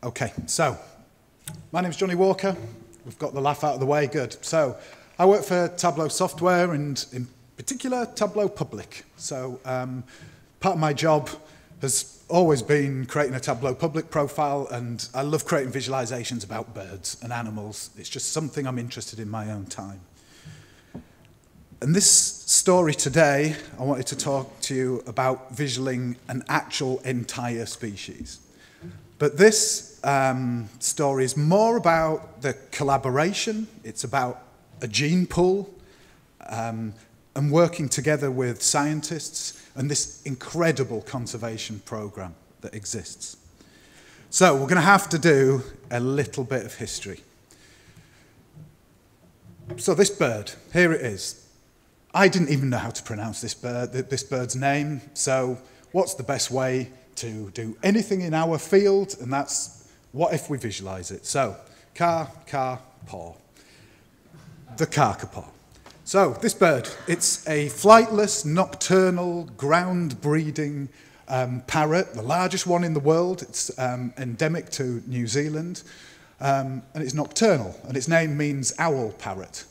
Okay, so my name's Jonni Walker. We've got the laugh out of the way, good. So I work for Tableau software and in particular Tableau Public. So part of my job has always been creating a Tableau Public profile, and I love creating visualizations about birds and animals. It's just something I'm interested in my own time. And this story today, I wanted to talk to you about visualing an actual entire species. But this story is more about the collaboration. It's about a gene pool and working together with scientists and this incredible conservation program that exists. So we're going to have to do a little bit of history. So this bird, here it is. I didn't even know how to pronounce this bird's name, so what's the best way to do anything in our field? And that's, what if we visualize it? So, Kākāpō, the Kākāpō. So, this bird, it's a flightless, nocturnal, ground-breeding parrot, the largest one in the world. It's endemic to New Zealand, and it's nocturnal, and its name means owl parrot.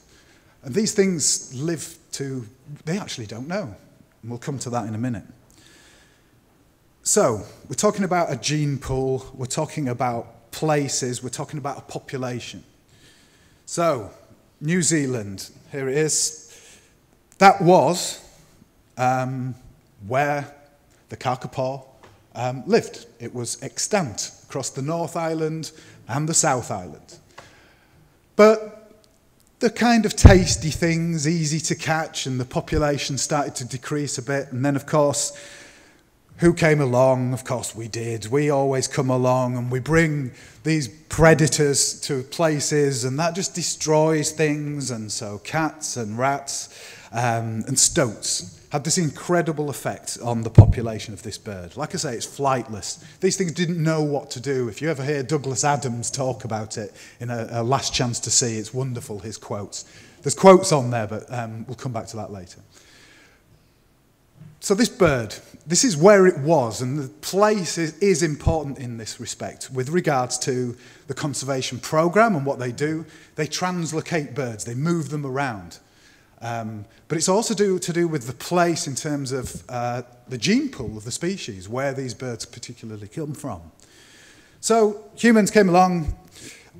And these things live to, they actually don't know. And we'll come to that in a minute. So, we're talking about a gene pool, we're talking about places, we're talking about a population. So, New Zealand, here it is. That was where the Kākāpō lived. It was extant across the North Island and the South Island. But the kind of tasty things, easy to catch, and the population started to decrease a bit. And then, of course, who came along? Of course, we did. We always come along and we bring these predators to places, and that just destroys things. And so cats and rats and stoats had this incredible effect on the population of this bird. Like I say, it's flightless. These things didn't know what to do. If you ever hear Douglas Adams talk about it in a Last Chance to See, it's wonderful, his quotes. There's quotes on there, but we'll come back to that later. So this bird, this is where it was, and the place is important in this respect. With regards to the conservation program and what they do, they translocate birds, they move them around. But it's also to do with the place in terms of the gene pool of the species, where these birds particularly come from. So humans came along,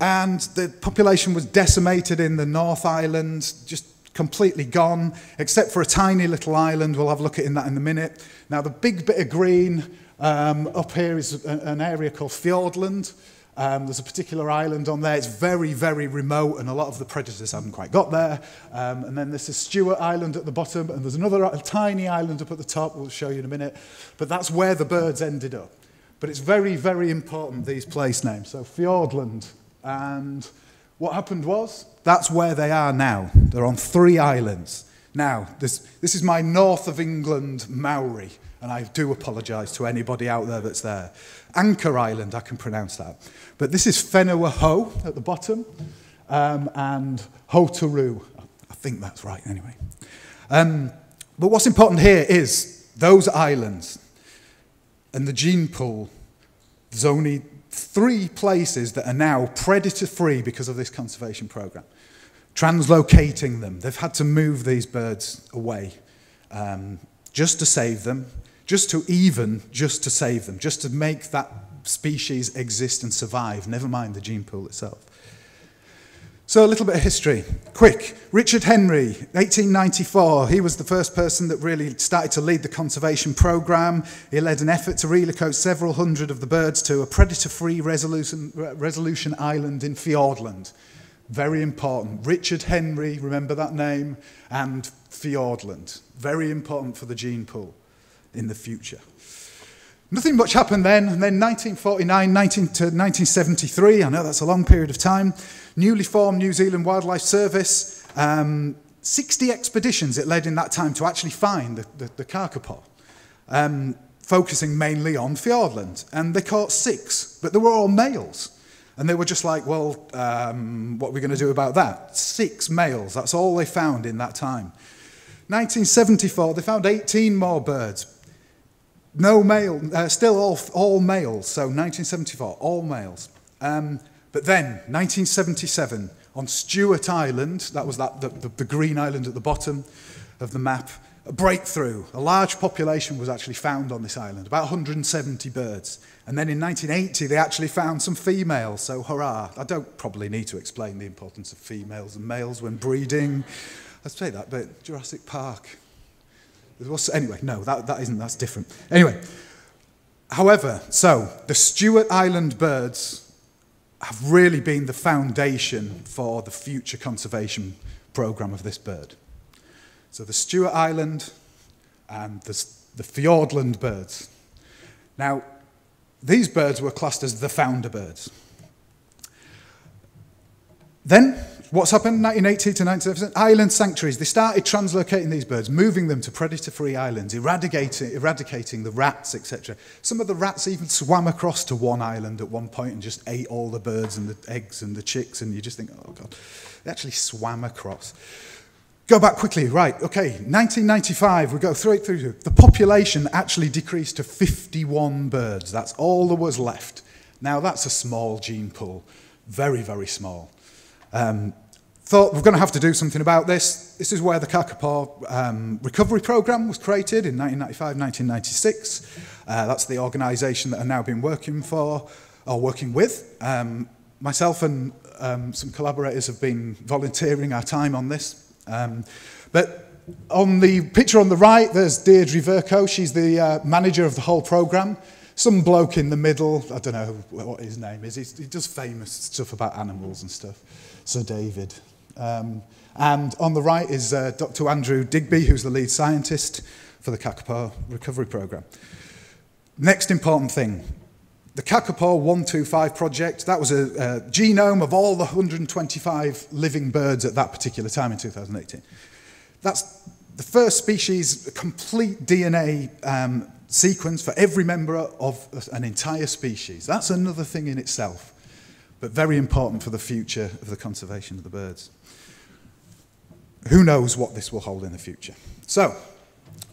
and the population was decimated in the North Island, just completely gone, except for a tiny little island. We'll have a look at that in a minute. Now, the big bit of green up here is an area called Fiordland. There's a particular island on there. It's very, very remote, and a lot of the predators haven't quite got there. And then there's a Stewart Island at the bottom, and there's another tiny island up at the top. We'll show you in a minute. But that's where the birds ended up. But it's very, very important, these place names. So Fiordland. And what happened was, that's where they are now. They're on 3 islands. Now, this is my north of England Maori, and I do apologise to anybody out there that's there. Anchor Island, I can pronounce that. But this is Whenua at the bottom, and Hotaru. I think that's right, anyway. But what's important here is those islands and the gene pool. There's only 3 places that are now predator-free because of this conservation program. Translocating them. They've had to move these birds away just to save them, just to save them, just to make that species exist and survive, never mind the gene pool itself. So a little bit of history. Quick. Richard Henry, 1894. He was the first person that really started to lead the conservation program. He led an effort to relocate several hundred of the birds to a predator-free resolution island in Fiordland. Very important. Richard Henry, remember that name, and Fiordland. Very important for the gene pool in the future. Nothing much happened then. And then 1949 to 1973, I know that's a long period of time, newly formed New Zealand Wildlife Service, 60 expeditions it led in that time to actually find the Kākāpō, focusing mainly on Fiordland. And they caught 6, but they were all males. And they were just like, well, what are we going to do about that? 6 males, that's all they found in that time. 1974, they found 18 more birds. No male, still all males, so 1974, all males. But then, 1977, on Stewart Island, that was the green island at the bottom of the map, a breakthrough. A large population was actually found on this island, about 170 birds. And then in 1980, they actually found some females, so hurrah. I don't probably need to explain the importance of females and males when breeding. I'd say that, but Jurassic Park. Anyway, no, that's different. Anyway, however, so the Stewart Island birds have really been the foundation for the future conservation program of this bird. So the Stewart Island and the Fiordland birds. Now, these birds were classed as the founder birds. Then, what's happened? 1980 to 1970, island sanctuaries. They started translocating these birds, moving them to predator-free islands, eradicating the rats, etc. Some of the rats even swam across to one island at one point and just ate all the birds and the eggs and the chicks, and you just think, oh God, they actually swam across. Go back quickly, right, okay, 1995, we go straight through. The population actually decreased to 51 birds. That's all there was left. Now, that's a small gene pool, very, very small. Thought we're going to have to do something about this. This is where the Kākāpō Recovery Program was created in 1995, 1996. That's the organisation that I've now been working with. Myself and some collaborators have been volunteering our time on this. But on the picture on the right, there's Deirdre Verco. She's the manager of the whole programme. Some bloke in the middle, I don't know what his name is. He does famous stuff about animals and stuff. Sir David. And on the right is Dr. Andrew Digby, who's the lead scientist for the Kākāpō Recovery Programme. Next important thing. The Kākāpō 125 project, that was a genome of all the 125 living birds at that particular time in 2018. That's the first species, complete DNA sequence for every member of an entire species. That's another thing in itself, but very important for the future of the conservation of the birds. Who knows what this will hold in the future? So,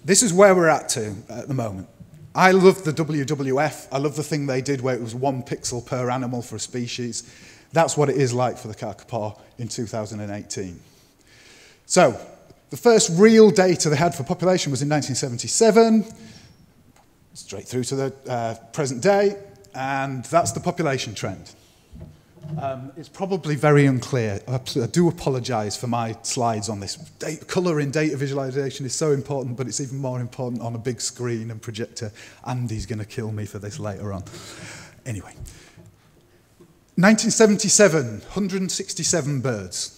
this is where we're at the moment. I love the WWF. I love the thing they did where it was 1 pixel per animal for a species. That's what it is like for the Kākāpō in 2018. So, the first real data they had for population was in 1977, straight through to the present day, and that's the population trend. It's probably very unclear. I do apologise for my slides on this. Colour in data visualisation is so important, but it's even more important on a big screen and projector. Andy's going to kill me for this later on. Anyway. 1977, 167 birds.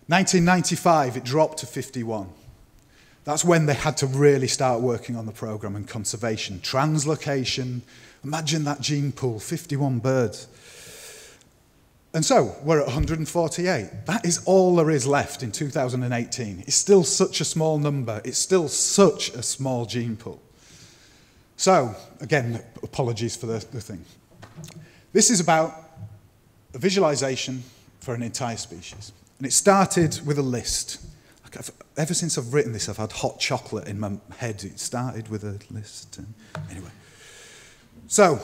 1995, it dropped to 51. That's when they had to really start working on the programme and conservation. Translocation. Imagine that gene pool, 51 birds. And so, we're at 148. That is all there is left in 2018. It's still such a small number. It's still such a small gene pool. So, again, apologies for the thing. This is about a visualization for an entire species. And it started with a list. Ever since I've written this, I've had hot chocolate in my head. It started with a list. Anyway. So,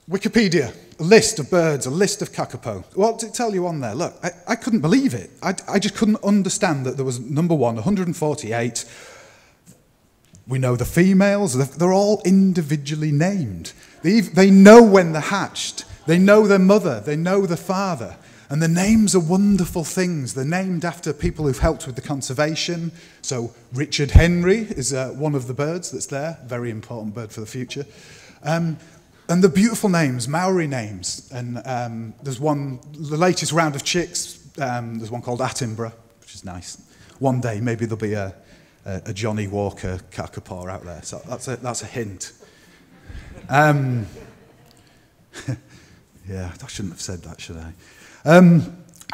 Wikipedia, a list of birds, a list of Kākāpō. What did it tell you on there? Look, I couldn't believe it. I just couldn't understand that there was, number one, 148. We know the females, they're all individually named. They know when they're hatched. They know their mother, they know the father. And the names are wonderful things. They're named after people who've helped with the conservation. So Richard Henry is one of the birds that's there, very important bird for the future. And the beautiful names, Maori names. And there's one, the latest round of chicks, there's one called Attenborough, which is nice. One day, maybe there'll be a Jonni Walker Kākāpō out there. So that's a hint. Yeah, I shouldn't have said that, should I?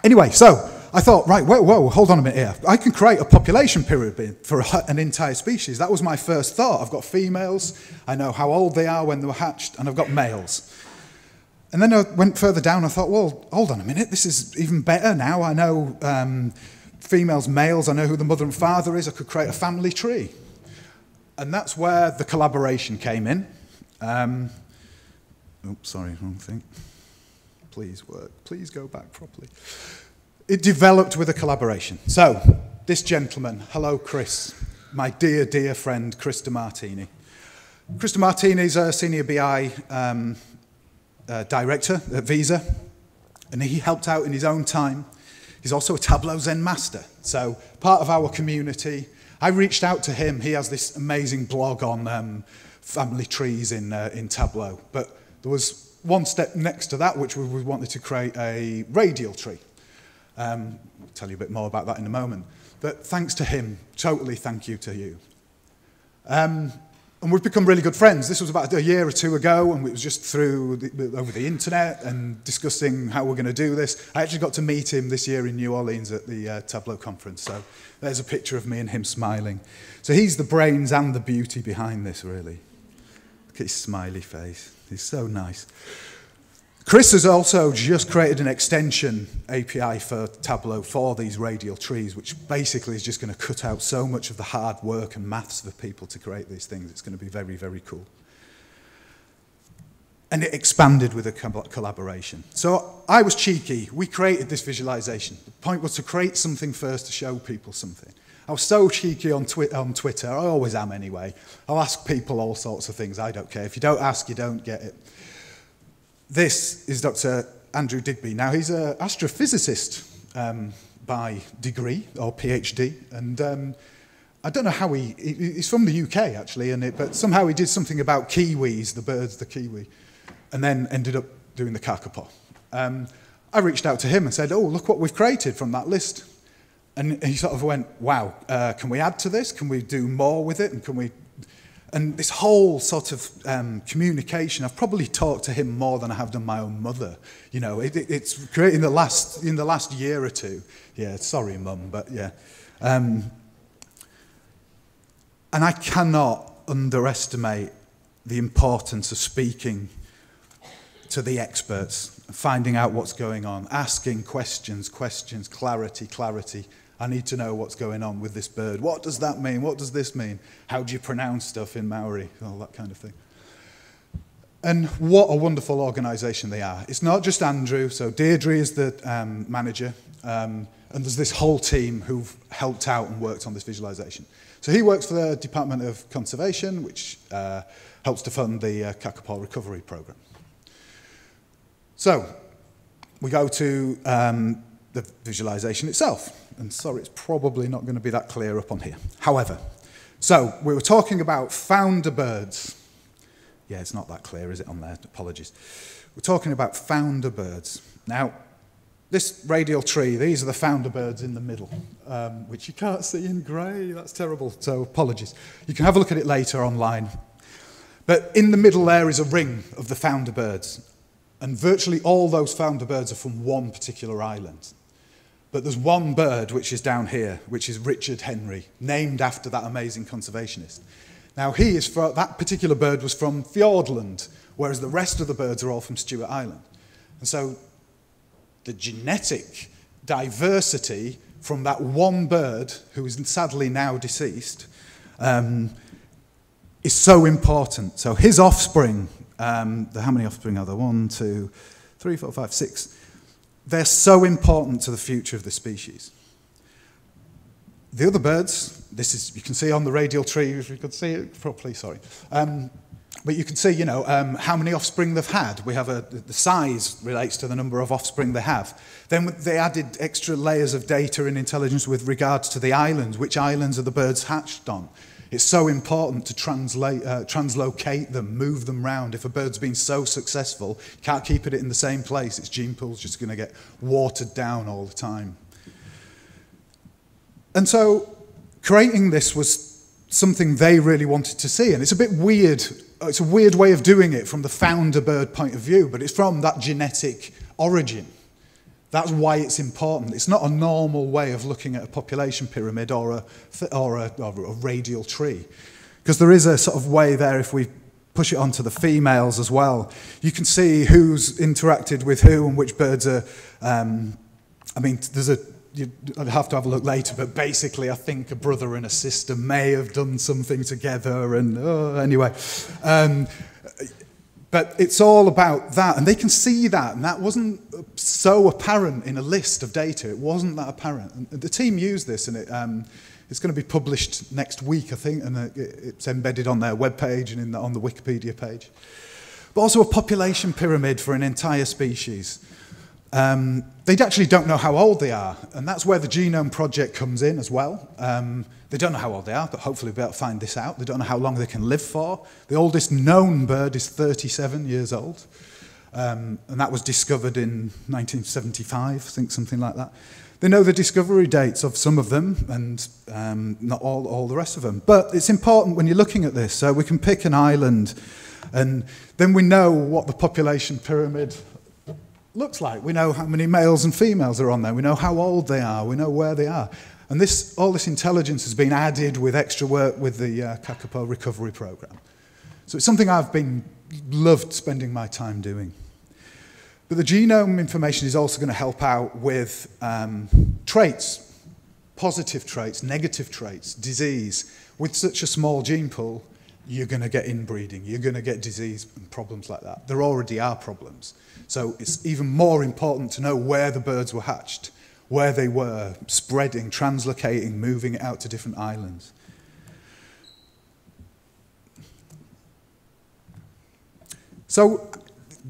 Anyway, so I thought, right, whoa, hold on a minute here. I can create a population pyramid for an entire species. That was my first thought. I've got females, I know how old they are when they were hatched, and I've got males. And then I went further down, I thought, well, hold on a minute, this is even better now. I know females, males, I know who the mother and father is. I could create a family tree. And that's where the collaboration came in. Oops, sorry, wrong thing. Please work. Please go back properly. It developed with a collaboration. So, this gentleman, hello Chris, my dear, dear friend, Chris DeMartini. Chris DeMartini is a senior BI director at Visa, and he helped out in his own time. He's also a Tableau Zen master, so part of our community. I reached out to him. He has this amazing blog on family trees in Tableau, but there was one step next to that, which we wanted to create a radial tree. I'll tell you a bit more about that in a moment. But thanks to him, totally thank you to you. And we've become really good friends. This was about a year or two ago, and it was just over the internet and discussing how we're going to do this. I actually got to meet him this year in New Orleans at the Tableau conference. So there's a picture of me and him smiling. So he's the brains and the beauty behind this, really. Look at his smiley face. He's so nice. Chris has also just created an extension API for Tableau for these radial trees, which basically is just going to cut out so much of the hard work and maths for people to create these things. It's going to be very, very cool. And it expanded with a collaboration. So I was cheeky. We created this visualization. The point was to create something first to show people something. I was so cheeky on Twitter. I always am anyway. I'll ask people all sorts of things. I don't care. If you don't ask, you don't get it. This is Dr. Andrew Digby. Now, he's an astrophysicist by degree, or PhD, and I don't know how he's from the UK, actually, but somehow he did something about kiwis, the birds, the kiwi, and then ended up doing the Kākāpō. I reached out to him and said, oh, look what we've created from that list. And he sort of went, wow, can we add to this? Can we do more with it? And can we... And this whole sort of communication, I've probably talked to him more than I have done my own mother. You know, it's created in the last year or two. Yeah, sorry, Mum, but yeah. And I cannot underestimate the importance of speaking to the experts, finding out what's going on, asking questions, clarity. I need to know what's going on with this bird. What does that mean? What does this mean? How do you pronounce stuff in Maori? All that kind of thing. And what a wonderful organisation they are. It's not just Andrew. So Deirdre is the manager. And there's this whole team who've helped out and worked on this visualisation. So he works for the Department of Conservation, which helps to fund the Kākāpō Recovery Program. So we go to the visualisation itself. And sorry, it's probably not going to be that clear up on here. However, so we were talking about founder birds. Yeah, it's not that clear, is it, on there? Apologies. We're talking about founder birds. Now, this radial tree, these are the founder birds in the middle, which you can't see in grey. That's terrible, so apologies. You can have a look at it later online. But in the middle there is a ring of the founder birds. And virtually all those founder birds are from one particular island. But there's one bird which is down here, which is Richard Henry, named after that amazing conservationist. Now, that particular bird was from Fiordland, whereas the rest of the birds are all from Stewart Island. And so the genetic diversity from that one bird, who is sadly now deceased, is so important. So his offspring, how many offspring are there? 1, 2, 3, 4, 5, 6. They're so important to the future of the species. The other birds, you can see on the radial tree, if you could see it properly, sorry. But you can see, you know, how many offspring they've had. We have the size relates to the number of offspring they have. Then they added extra layers of data and intelligence with regards to the islands. Which islands are the birds hatched on? It's so important to translocate them, move them around. If a bird's been so successful, you can't keep it in the same place. Its gene pool's just going to get watered down all the time. And so creating this was something they really wanted to see. And it's a bit weird. It's a weird way of doing it from the founder bird point of view, but it's from that genetic origin. That's why it's important. It's not a normal way of looking at a population pyramid or a radial tree. Because there is a sort of way there, if we push it onto the females as well, you can see who's interacted with who and which birds are... I mean, I'd have to have a look later, but basically I think a brother and a sister may have done something together, and anyway. But it's all about that, and they can see that, and that wasn't so apparent in a list of data. It wasn't that apparent. And the team used this, and it's going to be published next week, I think, and it's embedded on their webpage and on the Wikipedia page. But also a population pyramid for an entire species. They actually don't know how old they are, and that's where the Genome project comes in as well. They don't know how old they are, but hopefully we'll be able to find this out. They don't know how long they can live for. The oldest known bird is 37 years old, and that was discovered in 1975, I think, something like that. They know the discovery dates of some of them, and not all the rest of them. But it's important when you're looking at this, so we can pick an island, and then we know what the population pyramid looks like. We know how many males and females are on there. We know how old they are. We know where they are. And all this intelligence has been added with extra work with the Kākāpō Recovery Program. So it's something I've loved spending my time doing. But the genome information is also going to help out with traits, positive traits, negative traits, disease. With such a small gene pool, you're going to get inbreeding, you're going to get disease and problems like that. There already are problems. So it's even more important to know where the birds were hatched, where they were, spreading, translocating, moving out to different islands. So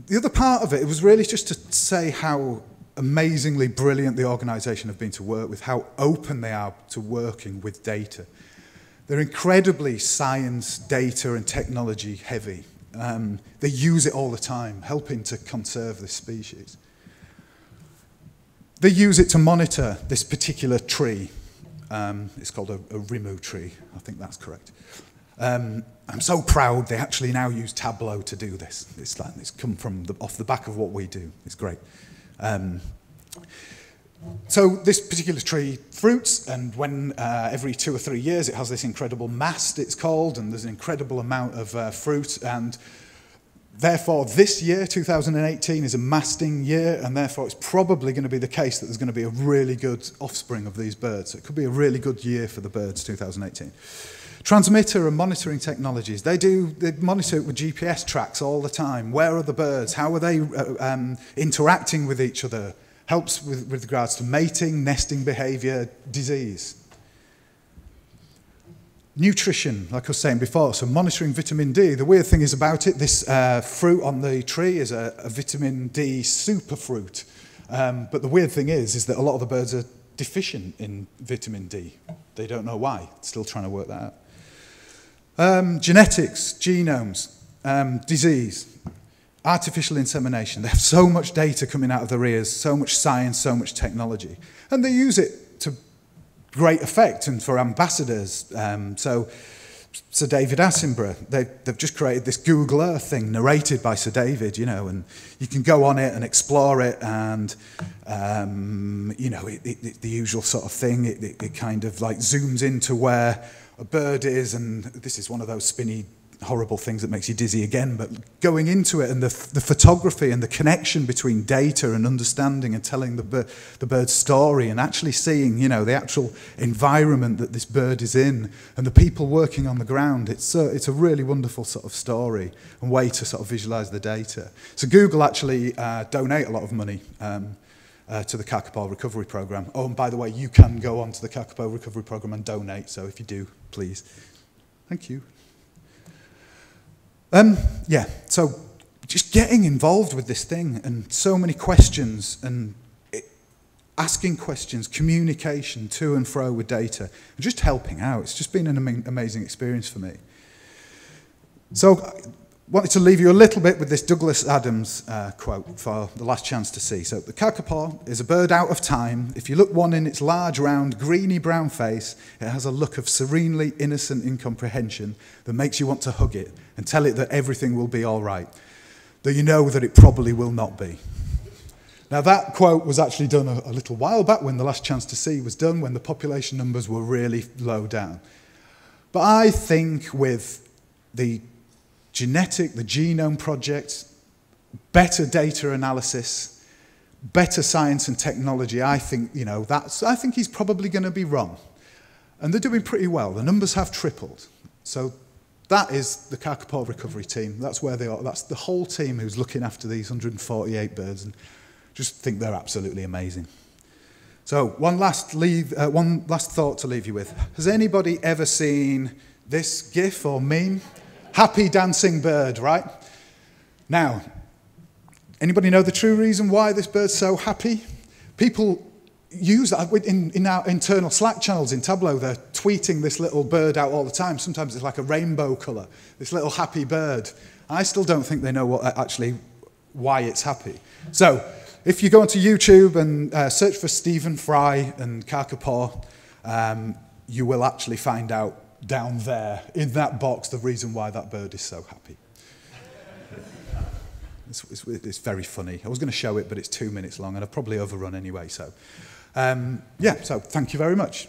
the other part of it was really just to say how amazingly brilliant the organisation have been to work with, how open they are to working with data. They're incredibly science, data and technology heavy. They use it all the time, helping to conserve this species. They use it to monitor this particular tree. It's called a Rimu tree, I think that's correct. I'm so proud they actually now use Tableau to do this. It's come from off the back of what we do. It's great. So this particular tree fruits, and when every 2 or 3 years it has this incredible mast, it's called, and there's an incredible amount of fruit, and therefore this year, 2018, is a masting year, and therefore it's probably going to be the case that there's going to be a really good offspring of these birds. So it could be a really good year for the birds, 2018. Transmitter and monitoring technologies, they monitor it with GPS tracks all the time. Where are the birds? How are they interacting with each other? Helps with regards to mating, nesting behaviour, disease. Nutrition, like I was saying before, so monitoring vitamin D. The weird thing is about it, this fruit on the tree is a vitamin D superfruit. But the weird thing is that a lot of the birds are deficient in vitamin D. They don't know why. Still trying to work that out. Genetics, genomes, disease. Artificial insemination. They have so much data coming out of their ears, so much science, so much technology. And they use it to great effect and for ambassadors. So Sir David Attenborough, they've just created this Google Earth thing narrated by Sir David, you know, and you can go on it and explore it and, you know, the usual sort of thing. It kind of like zooms into where a bird is, and this is one of those spinny horrible things that makes you dizzy again, but going into it and the photography and the connection between data and understanding and telling the bird's story and actually seeing, you know, the actual environment that this bird is in and the people working on the ground, it's a really wonderful sort of story and way to sort of visualize the data. So Google actually donate a lot of money to the Kākāpō Recovery Program. Oh, and by the way, you can go on to the Kākāpō Recovery Program and donate, so if you do, please. Thank you. Yeah, so just getting involved with this thing and so many questions and asking questions, communication to and fro with data, and just helping out. It's just been an amazing experience for me. So I wanted to leave you a little bit with this Douglas Adams quote for the last chance to see. So the Kākāpō is a bird out of time. If you look one in its large, round, greeny brown face, it has a look of serenely innocent incomprehension that makes you want to hug it and tell it that everything will be all right, though you know that it probably will not be. Now that quote was actually done a little while back when the last chance to see was done, when the population numbers were really low down. But I think with the genome project, better data analysis, better science and technology, I think, you know, I think he's probably going to be wrong. And they're doing pretty well. The numbers have tripled. So That is the Kākāpō Recovery team. That's where they are. That's the whole team who's looking after these 148 birds, and just think they're absolutely amazing. So one last thought to leave you with. Has anybody ever seen this GIF or meme? Happy dancing bird, right? Now, anybody know the true reason why this bird's so happy? People use that in our internal Slack channels in Tableau. They're tweeting this little bird out all the time. Sometimes it's like a rainbow colour, this little happy bird. I still don't think they know why it's happy. So if you go onto YouTube and search for Stephen Fry and Kākāpō, you will actually find out down there in that box the reason why that bird is so happy. It's very funny. I was going to show it, but it's 2 minutes long, and I've probably overrun anyway. So, yeah, so thank you very much.